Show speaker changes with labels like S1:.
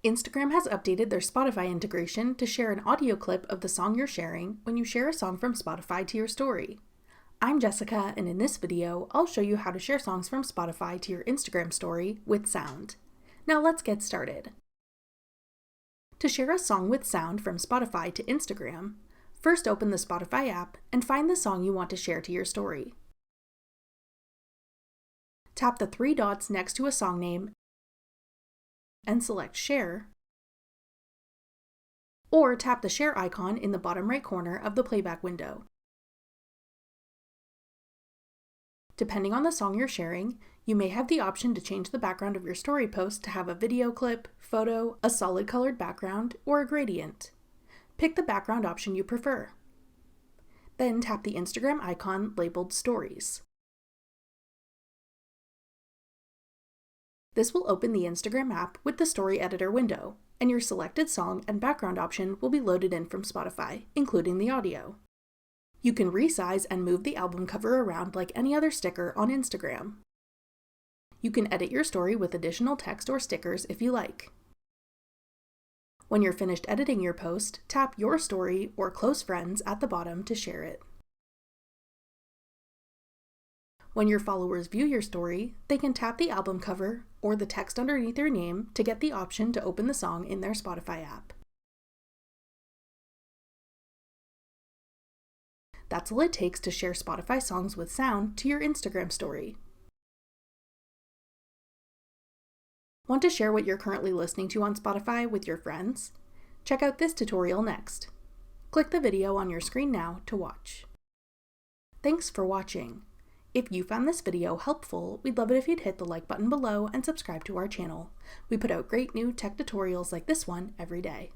S1: Instagram has updated their Spotify integration to share an audio clip of the song you're sharing when you share a song from Spotify to your story. I'm Jessica, and in this video, I'll show you how to share songs from Spotify to your Instagram story with sound. Now let's get started. To share a song with sound from Spotify to Instagram, first open the Spotify app and find the song you want to share to your story. Tap the three dots next to a song name and select Share, or tap the Share icon in the bottom right corner of the playback window. Depending on the song you're sharing, you may have the option to change the background of your story post to have a video clip, photo, a solid colored background, or a gradient. Pick the background option you prefer. Then tap the Instagram icon labeled Stories. This will open the Instagram app with the Story Editor window, and your selected song and background option will be loaded in from Spotify, including the audio. You can resize and move the album cover around like any other sticker on Instagram. You can edit your story with additional text or stickers if you like. When you're finished editing your post, tap Your Story or Close Friends at the bottom to share it. When your followers view your story, they can tap the album cover or the text underneath your name to get the option to open the song in their Spotify app. That's all it takes to share Spotify songs with sound to your Instagram story. Want to share what you're currently listening to on Spotify with your friends? Check out this tutorial next. Click the video on your screen now to watch. Thanks for watching. If you found this video helpful, we'd love it if you'd hit the like button below and subscribe to our channel. We put out great new tech tutorials like this one every day.